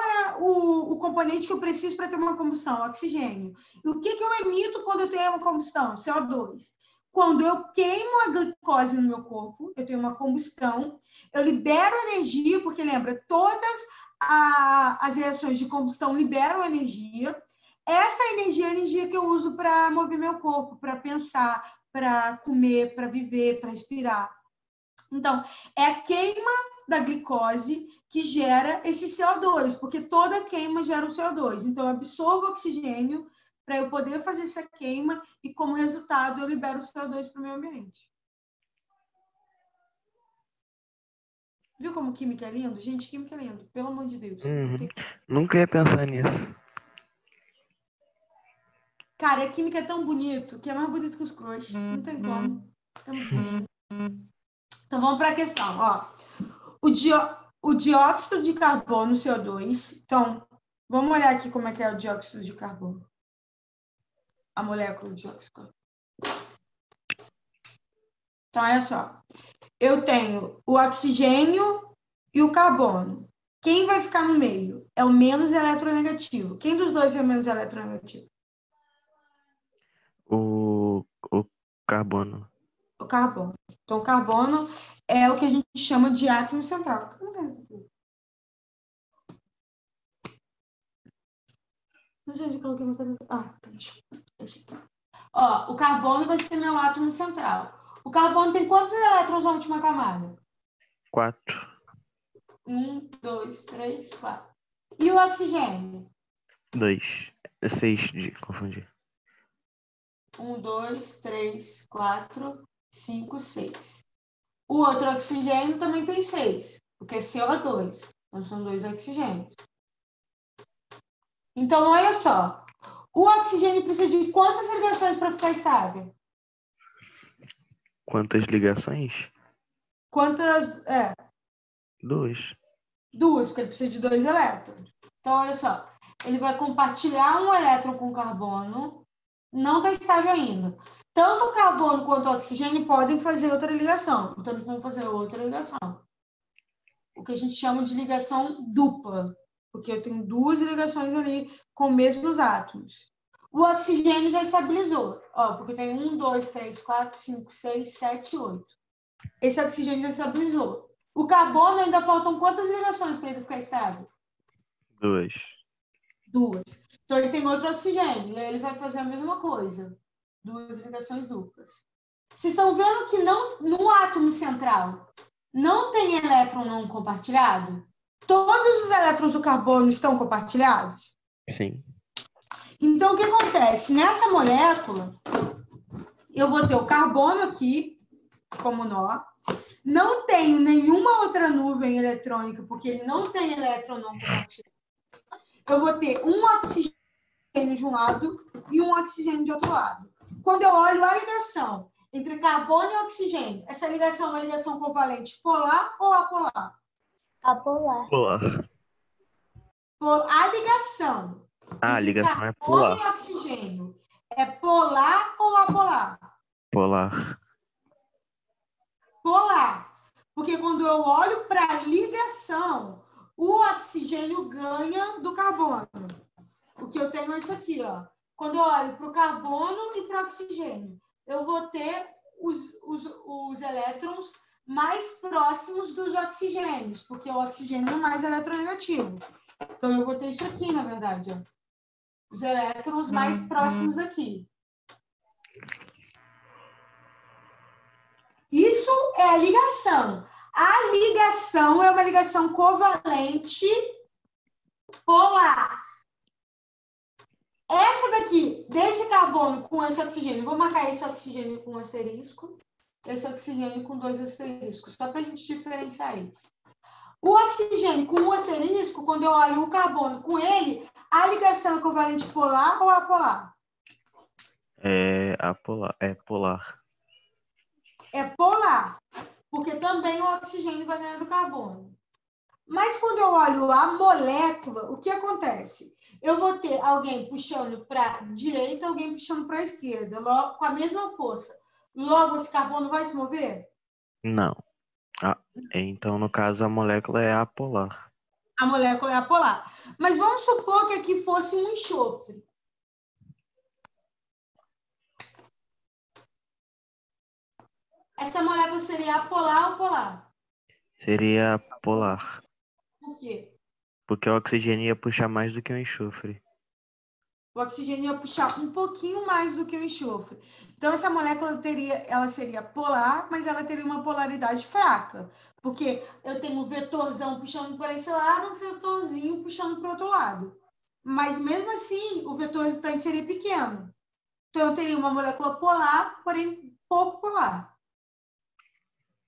é o componente que eu preciso para ter uma combustão? Oxigênio. E o que eu emito quando eu tenho uma combustão? CO2. Quando eu queimo a glicose no meu corpo, eu tenho uma combustão, eu libero energia, porque lembra, todas as reações de combustão liberam energia. Essa energia é a energia que eu uso para mover meu corpo, para pensar, para comer, para viver, para respirar. Então, é a queima da glicose que gera esse CO2, porque toda queima gera o CO2. Então, eu absorvo oxigênio para eu poder fazer essa queima e, como resultado, eu libero o CO2 para o meio ambiente. Viu como química é lindo? Gente, química é lindo, pelo amor de Deus. Nunca ia pensar nisso. Cara, a química é tão bonito, que é mais bonito que os crochês. Não tem como. É muito bonito. Então, vamos para a questão. Ó. O dióxido de carbono, CO2. Então, vamos olhar aqui como é que é o dióxido de carbono. A molécula de dióxido de carbono. Então, olha só. Eu tenho o oxigênio e o carbono. Quem vai ficar no meio? É o menos eletronegativo. Quem dos dois é menos eletronegativo? O carbono. O carbono. Então, o carbono é o que a gente chama de átomo central. Não sei onde eu coloquei meu caneta. Ah, tá. Esse aqui. Ó, o carbono vai ser meu átomo central. O carbono tem quantos elétrons na última camada? 4. 1, 2, 3, 4. E o oxigênio? 2. 6 de confundir. 1, 2, 3, 4, 5, 6. O outro oxigênio também tem 6, porque é CO2. Então, são 2 oxigênios. Então, olha só. O oxigênio precisa de quantas ligações para ficar estável? Quantas ligações? Quantas? 2. 2, porque ele precisa de 2 elétrons. Então, olha só. Ele vai compartilhar um elétron com o carbono. Não está estável ainda. Tanto o carbono quanto o oxigênio podem fazer outra ligação. Então, eles vão fazer outra ligação. O que a gente chama de ligação dupla. Porque eu tenho 2 ligações ali com os mesmos átomos. O oxigênio já estabilizou. Ó, porque tem 1, 2, 3, 4, 5, 6, 7, 8. Esse oxigênio já estabilizou. O carbono ainda faltam quantas ligações para ele ficar estável? 2. 2. Então, ele tem outro oxigênio. E aí ele vai fazer a mesma coisa. 2 ligações duplas. Vocês estão vendo que no átomo central não tem elétron não compartilhado? Todos os elétrons do carbono estão compartilhados? Sim. Então, o que acontece? Nessa molécula, eu vou ter o carbono aqui, como nó. Não tenho nenhuma outra nuvem eletrônica, porque ele não tem elétron não compartilhado. Eu vou ter um oxigênio de um lado e um oxigênio de outro lado. Quando eu olho a ligação entre carbono e oxigênio, essa ligação é uma ligação covalente polar ou apolar? Apolar. Polar. A ligação A entre ligação é carbono polar. e oxigênio é polar ou apolar? Polar. Polar. Porque quando eu olho para a ligação, o oxigênio ganha do carbono. O que eu tenho é isso aqui, ó. Quando eu olho para o carbono e para o oxigênio, eu vou ter os elétrons mais próximos dos oxigênios, porque o oxigênio é mais eletronegativo. Então, eu vou ter isso aqui, na verdade, ó. Os elétrons mais próximos daqui. Isso é a ligação. A ligação é uma ligação covalente polar. Essa daqui, desse carbono com esse oxigênio, vou marcar esse oxigênio com um asterisco, esse oxigênio com 2 asteriscos, só para a gente diferenciar isso. O oxigênio com um asterisco, quando eu olho o carbono com ele, a ligação é covalente polar ou apolar? É apolar. É polar. É polar, porque também o oxigênio vai ganhar do carbono. Mas quando eu olho a molécula, o que acontece? Eu vou ter alguém puxando para a direita, alguém puxando para a esquerda, com a mesma força. Logo, esse carbono vai se mover? Não. Então, no caso, a molécula é apolar. A molécula é apolar. Mas vamos supor que aqui fosse um enxofre. Essa molécula seria apolar ou polar? Seria polar. Por quê? Porque o oxigênio ia puxar mais do que o enxofre. O oxigênio ia puxar um pouquinho mais do que o enxofre. Então, essa molécula ela seria polar, mas ela teria uma polaridade fraca. Porque eu tenho um vetorzão puxando para esse lado, um vetorzinho puxando para o outro lado. mas mesmo assim o vetor resultante seria pequeno. Então, eu teria uma molécula polar, porém pouco polar.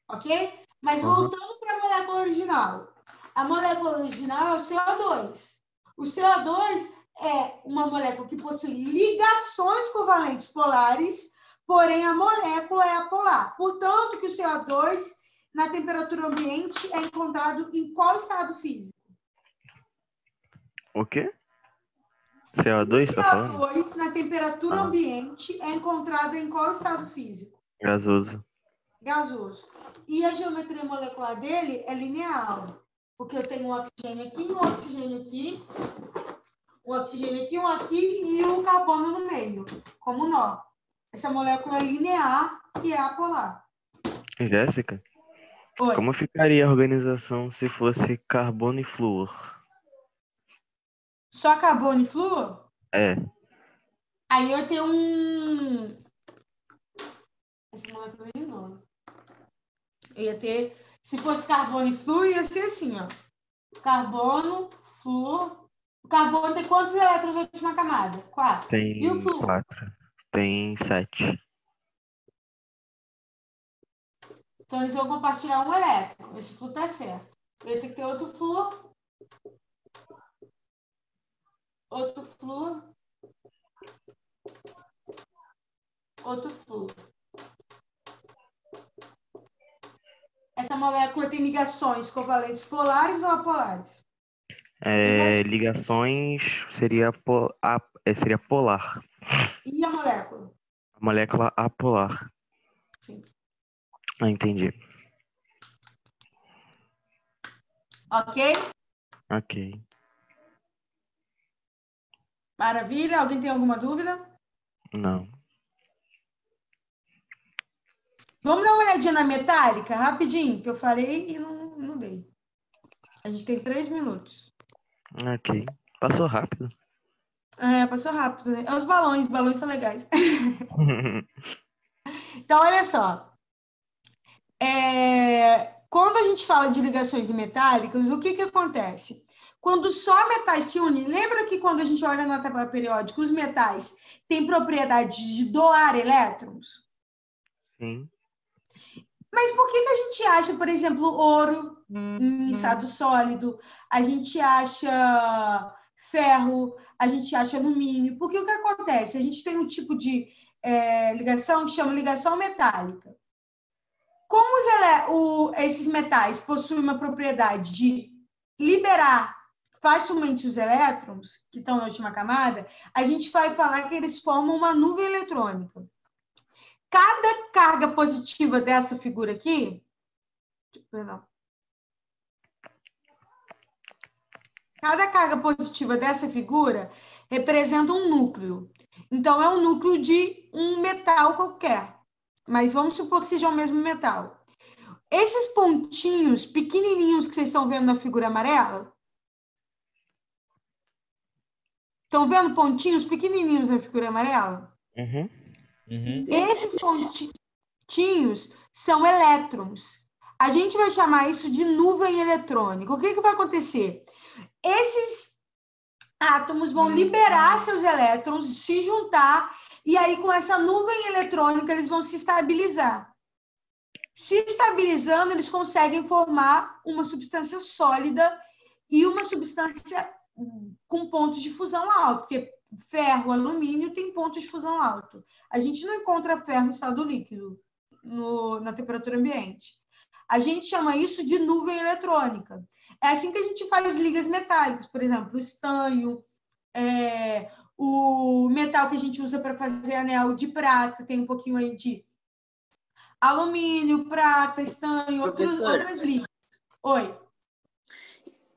Ok? Mas voltando para a molécula original. A molécula original é o CO2. O CO2 é uma molécula que possui ligações covalentes polares, porém a molécula é apolar. Portanto, que o CO2, na temperatura ambiente, é encontrado em qual estado físico? O quê? CO2, você tá falando? CO2, na temperatura ambiente, é encontrado em qual estado físico? Gasoso. Gasoso. E a geometria molecular dele é linear, porque eu tenho um oxigênio aqui, um oxigênio aqui, um oxigênio aqui, um aqui e o carbono no meio, como nó. Essa molécula é linear e é apolar. Jéssica, Oi. como ficaria a organização se fosse carbono e flúor? Só carbono e flúor? É. Aí eu tenho um... Essa molécula é enorme. Eu ia ter... Se fosse carbono e flúor, ia ser assim, ó. Carbono, flúor... O carbono tem quantos elétrons na última camada? 4. Tem E o flúor? 4. Tem 7. Então, eles vão compartilhar um elétron. Esse flúor tá certo. Eu tenho que ter outro flúor. Outro flúor. Outro flúor. Essa molécula tem ligações covalentes polares ou apolares? Ligações seria, seria polar. E a molécula? A molécula apolar. Sim. Entendi. Ok? Ok. Maravilha. Alguém tem alguma dúvida? Não. Vamos dar uma olhadinha na metálica, rapidinho, que eu falei e não dei. A gente tem 3 minutos. Ok. Passou rápido. Passou rápido, né? É os balões são legais. Então, olha só. Quando a gente fala de ligações metálicas, o que acontece? Quando só metais se unem, lembra que quando a gente olha na tabela periódica, os metais têm propriedade de doar elétrons? Sim. Mas por que a gente acha, por exemplo, ouro em estado sólido, a gente acha ferro, a gente acha alumínio? Porque o que acontece? A gente tem um tipo de ligação que chama ligação metálica. Como esses metais possuem uma propriedade de liberar facilmente os elétrons, que estão na última camada, a gente vai falar que eles formam uma nuvem eletrônica. Cada carga positiva dessa figura aqui, perdão. Cada carga positiva dessa figura representa um núcleo. Então, é um núcleo de um metal qualquer. Mas vamos supor que seja o mesmo metal. Esses pontinhos pequenininhos que vocês estão vendo na figura amarela? Estão vendo pontinhos pequenininhos na figura amarela? Uhum. Esses pontinhos são elétrons. A gente vai chamar isso de nuvem eletrônica. O que vai acontecer? Esses átomos vão liberar seus elétrons, se juntar, e aí com essa nuvem eletrônica eles vão se estabilizar. Se estabilizando, eles conseguem formar uma substância sólida e uma substância com pontos de fusão alto, porque ferro, alumínio tem pontos de fusão alto. A gente não encontra ferro em estado líquido na temperatura ambiente. A gente chama isso de nuvem eletrônica. É assim que a gente faz ligas metálicas, por exemplo, o estanho, o metal que a gente usa para fazer anel de prata, tem um pouquinho aí de alumínio, prata, estanho, outras ligas. Oi.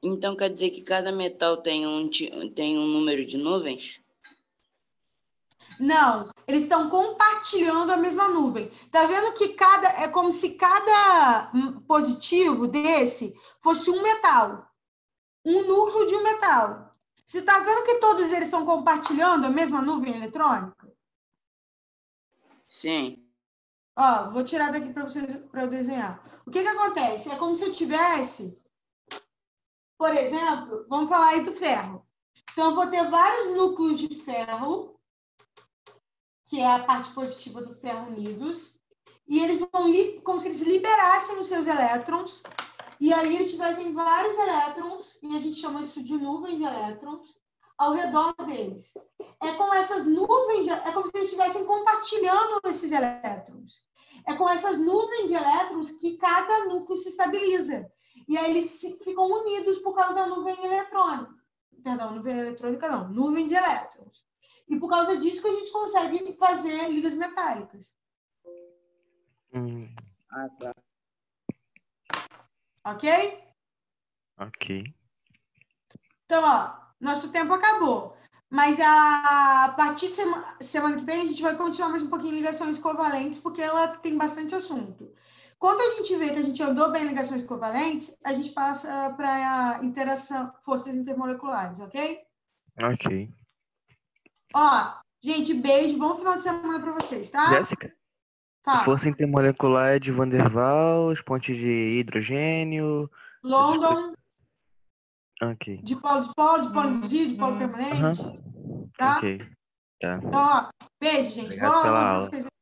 Então quer dizer que cada metal tem um número de nuvens? Não, eles estão compartilhando a mesma nuvem. Tá vendo que é como se cada positivo desse fosse um metal, um núcleo de um metal. Você está vendo que todos eles estão compartilhando a mesma nuvem eletrônica? Sim. Ó, vou tirar daqui para eu desenhar. O que acontece? É como se eu tivesse, por exemplo, vamos falar aí do ferro. Então, eu vou ter vários núcleos de ferro, que é a parte positiva do ferro unidos, e eles vão como se eles liberassem os seus elétrons, e aí eles tivessem vários elétrons, e a gente chama isso de nuvem de elétrons, ao redor deles. É com essas nuvens, é como se eles estivessem compartilhando esses elétrons. É com essas nuvens de elétrons que cada núcleo se estabiliza. E aí eles ficam unidos por causa da nuvem eletrônica. Perdão, nuvem eletrônica não, nuvem de elétrons. E por causa disso que a gente consegue fazer ligas metálicas. Ah, tá. Ok? Ok. Então, ó, nosso tempo acabou. Mas a partir de semana que vem, a gente vai continuar mais um pouquinho em ligações covalentes, porque ela tem bastante assunto. Quando a gente vê que a gente andou bem em ligações covalentes, a gente passa para interação, forças intermoleculares, ok? Ok. Ó, gente, beijo, bom final de semana para vocês, tá? Jéssica, Fala. força intermolecular é de Van der Waals, pontes de hidrogênio. London, Ok. de polo rígido, de polo permanente, tá? Ok. Tá. Então, ó, beijo, gente. Obrigado Boa pela aula aula. para vocês.